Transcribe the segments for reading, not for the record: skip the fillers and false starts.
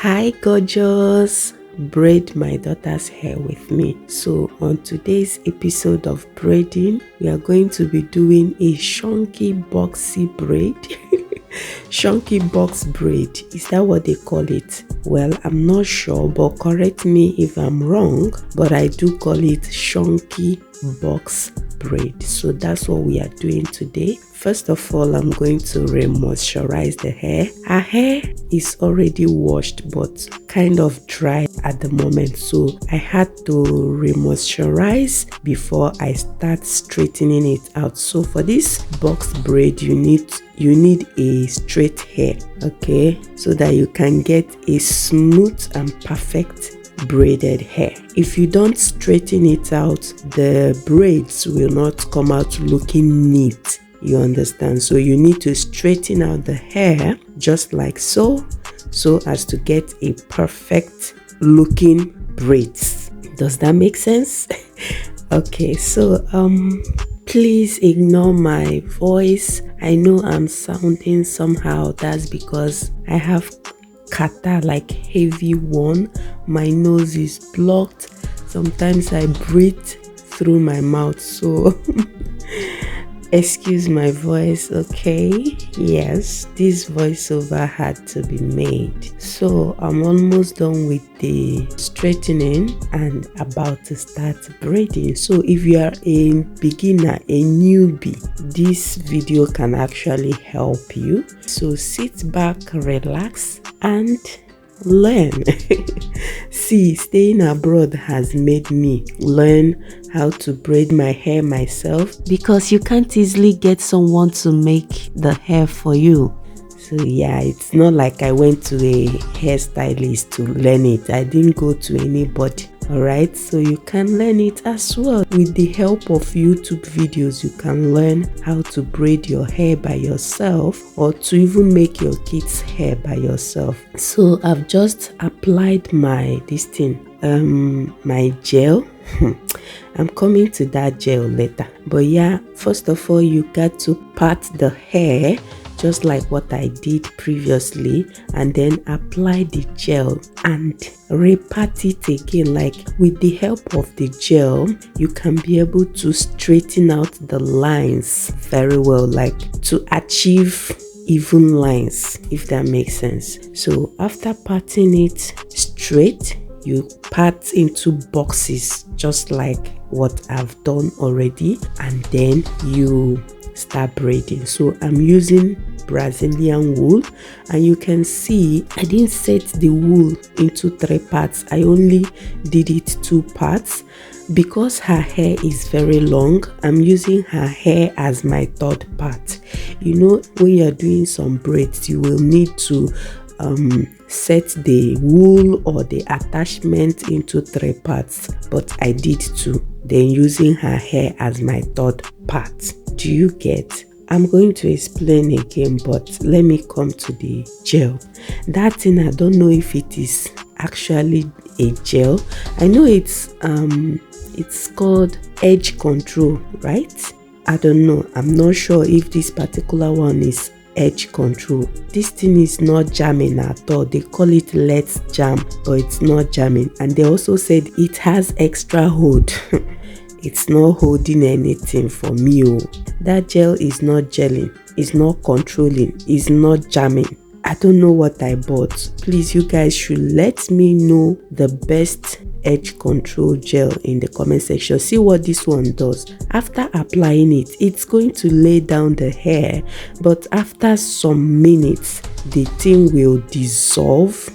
Hi gorgeous, braid my daughter's hair with me. So on today's episode of braiding, we are going to be doing a chunky boxy braid. Chunky box braid, is that what they call it? Well, I'm not sure, but correct me if I'm wrong, but I do call it chunky box braid. So that's what we are doing today. First of all, I'm going to re-moisturize the hair. Her hair is already washed but kind of dry at the moment, so I had to re-moisturize before I start straightening it out. So for this box braid, you need a straight hair, okay, so that you can get a smooth and perfect braided hair. If you don't straighten it out, the braids will not come out looking neat. You understand? So you need to straighten out the hair just like so as to get a perfect looking braids. Does that make sense? Okay, so please ignore my voice. I know I'm sounding somehow. That's because I have catarrh, like heavy one. My nose is blocked. Sometimes I breathe through my mouth, so excuse my voice, okay? Yes, this voiceover had to be made. So I'm almost done with the straightening and about to start braiding. So if you are a beginner, a newbie, this video can actually help you. So sit back, relax, and learn. See, staying abroad has made me learn how to braid my hair myself, because you can't easily get someone to make the hair for you. So yeah, it's not like I went to a hairstylist to learn it. I didn't go to anybody. Alright, so you can learn it as well. With the help of YouTube videos, you can learn how to braid your hair by yourself, or to even make your kids' hair by yourself. So I've just applied my my gel. I'm coming to that gel later. But yeah, first of all, you got to part the hair just like what I did previously, and then apply the gel and repart it again. Like with the help of the gel, you can be able to straighten out the lines very well, like to achieve even lines, if that makes sense. So after parting it straight, you part into boxes just like what I've done already, and then you start braiding. So I'm using Brazilian wool, and you can see I didn't set the wool into 3 parts. I only did it 2 parts because her hair is very long. I'm using her hair as my 3rd part. You know, when you're doing some braids, you will need to set the wool or the attachment into 3 parts, but I did 2, then using her hair as my 3rd part. Do you get? I'm going to explain again, but let me come to the gel. That thing, I don't know if it is actually a gel. I know it's called edge control, right? I don't know. I'm not sure if this particular one is edge control. This thing is not jamming at all. They call it let's jam, but it's not jamming. And they also said it has extra hold. It's not holding anything for me. That gel is not gelling, it's not controlling, it's not jamming. I don't know what I bought. Please, you guys should let me know the best edge control gel in the comment section. See what this one does. After applying it, it's going to lay down the hair, but after some minutes the thing will dissolve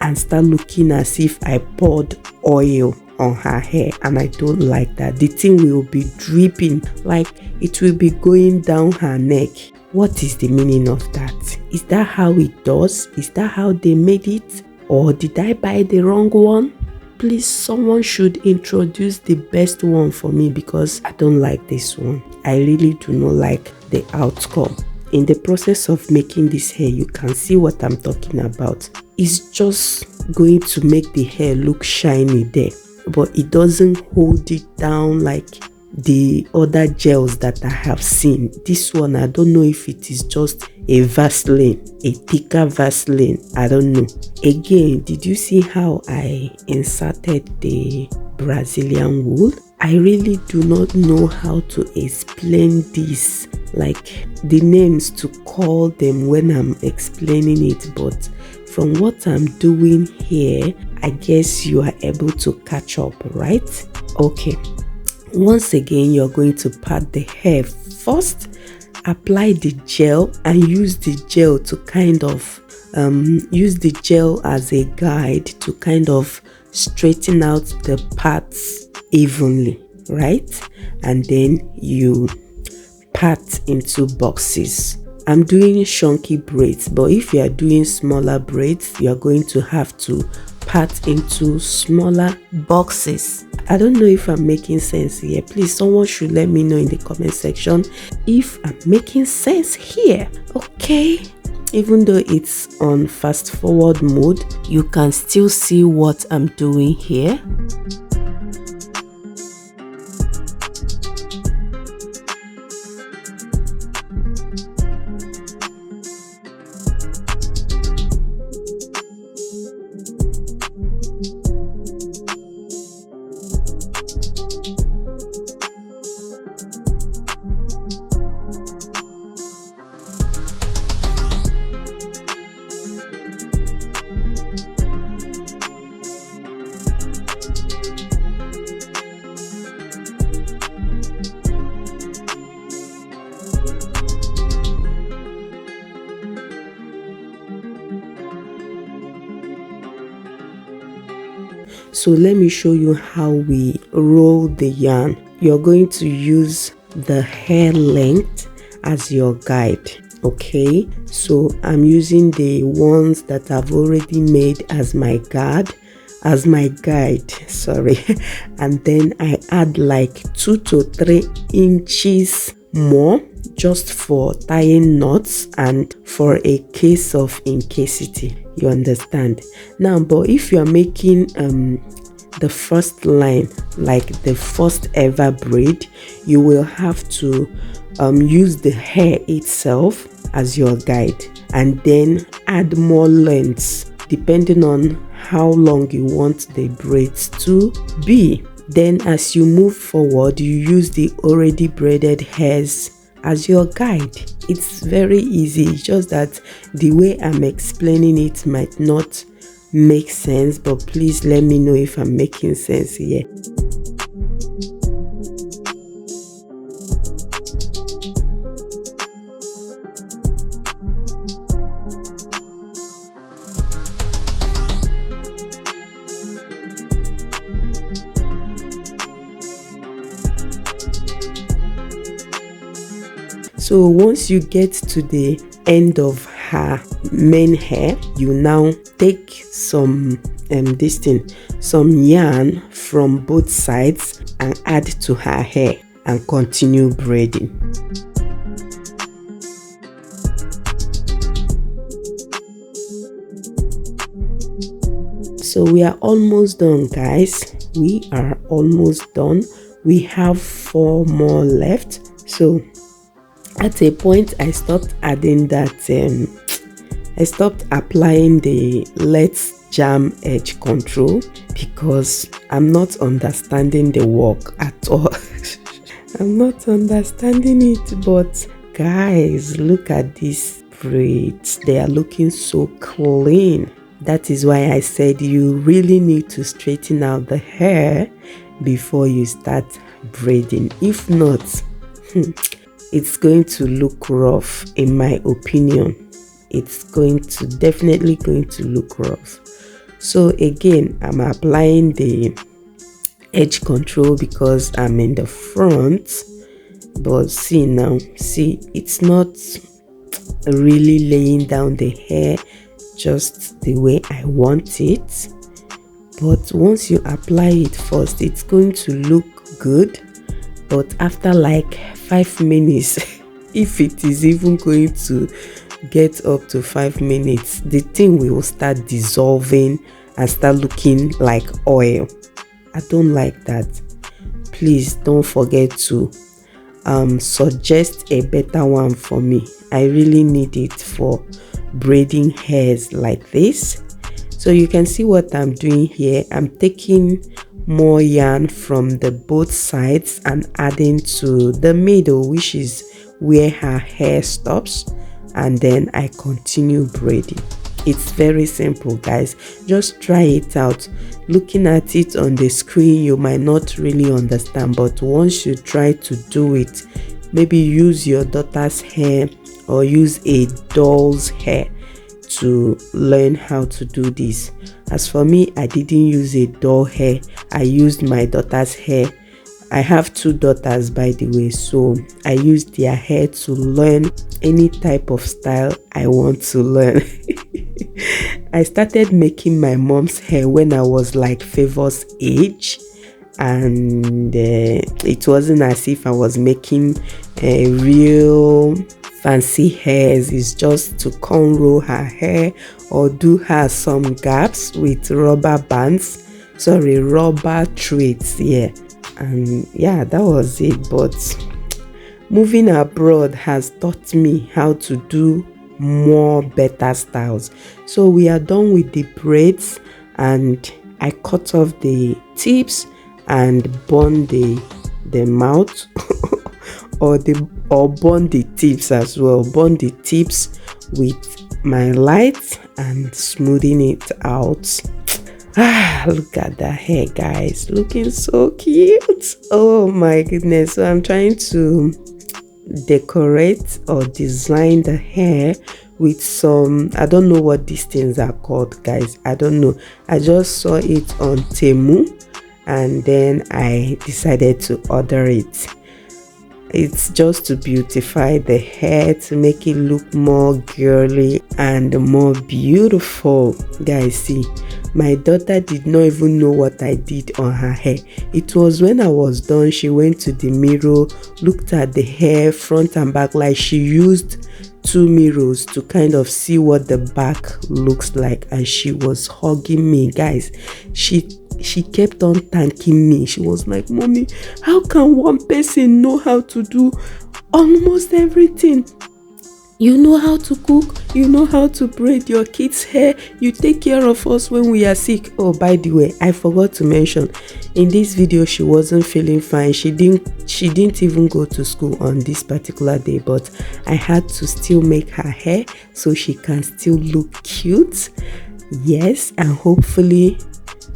and start looking as if I poured oil on her hair, and I don't like that. The thing will be dripping, like it will be going down her neck. What is the meaning of that? Is that how it does? Is that how they made it? Or did I buy the wrong one? Please, someone should introduce the best one for me, because I don't like this one. I really do not like the outcome. In the process of making this hair, you can see what I'm talking about. It's just going to make the hair look shiny there, but it doesn't hold it down like the other gels that I have seen. This one, I don't know if it is just a Vaseline, a thicker Vaseline. I don't know. Again, did you see how I inserted the Brazilian wool? I really do not know how to explain this, like the names to call them when I'm explaining it, but from what I'm doing here, I guess you are able to catch up, right? Okay. Once again, you're going to part the hair first, apply the gel, and use the gel to kind of use the gel as a guide to kind of straighten out the parts evenly, right? And then you part into boxes. I'm doing chunky braids, but if you are doing smaller braids, you are going to have to part into smaller boxes. I don't know if I'm making sense here. Please, someone should let me know in the comment section if I'm making sense here. Okay, even though it's on fast forward mode, you can still see what I'm doing here. So let me show you how we roll the yarn. You're going to use the hair length as your guide. Okay, so I'm using the ones that I've already made as my guide, sorry. And then I add like 2 to 3 inches more just for tying knots and for a case of incasity. You understand? Now, but if you are making the first line, like the first ever braid, you will have to use the hair itself as your guide and then add more lengths depending on how long you want the braids to be. Then as you move forward, you use the already braided hairs as your guide. It's very easy, just that the way I'm explaining it might not make sense, but please let me know if I'm making sense here. So once you get to the end of her main hair, you now take some some yarn from both sides and add to her hair and continue braiding. So we are almost done, guys. We are almost done. We have 4 more left. So at a point I stopped adding that I stopped applying the let's jam edge control because I'm not understanding the work at all. I'm not understanding it, but guys, look at these braids. They are looking so clean. That is why I said you really need to straighten out the hair before you start braiding. If not, it's going to look rough. In my opinion, it's definitely going to look rough. So again, I'm applying the edge control because I'm in the front, but see now, see, it's not really laying down the hair just the way I want it. But once you apply it first, it's going to look good, but after like 5 minutes, if it is even going to get up to 5 minutes, the thing will start dissolving and start looking like oil. I don't like that. Please don't forget to suggest a better one for me. I really need it for braiding hairs like this. So you can see what I'm doing here. I'm taking more yarn from the both sides and adding to the middle, which is where her hair stops, and then I continue braiding. It's very simple, guys. Just try it out. Looking at it on the screen, you might not really understand, but once you try to do it, maybe use your daughter's hair or use a doll's hair to learn how to do this. As for me, I didn't use a doll hair. I used my daughter's hair. I have 2 daughters, by the way, so I used their hair to learn any type of style I want to learn. I started making my mom's hair when I was like Favor's age, and it wasn't as if I was making a real fancy hairs. It's just to cornrow her hair or do her some gaps with rubber bands, rubber threads. Yeah, and yeah, that was it. But moving abroad has taught me how to do more better styles. So we are done with the braids, and I cut off the tips and bond the mouth or bond the tips as well. Bond the tips with my light and smoothing it out. Look at that hair, guys, looking so cute. Oh my goodness. So I'm trying to decorate or design the hair with some, I don't know what these things are called, guys. I don't know. I just saw it on Temu and then I decided to order it. It's just to beautify the hair, to make it look more girly and more beautiful. Guys, see, my daughter did not even know what I did on her hair. It was when I was done, she went to the mirror, looked at the hair front and back, like she used 2 mirrors to kind of see what the back looks like, and she was hugging me, guys. She kept on thanking me. She was like, "Mommy, how can one person know how to do almost everything? You know how to cook, you know how to braid your kids' hair, you take care of us when we are sick." Oh, by the way, I forgot to mention, in this video she wasn't feeling fine. She didn't even go to school on this particular day, but I had to still make her hair so she can still look cute. Yes, and hopefully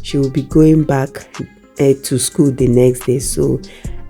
she will be going back to school the next day. So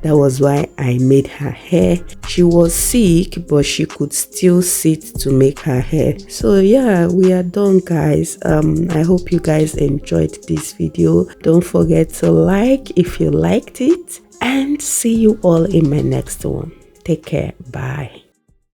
that was why I made her hair. She was sick, but she could still sit to make her hair. So yeah, we are done, guys. I hope you guys enjoyed this video. Don't forget to like if you liked it, and see you all in my next one. Take care. Bye.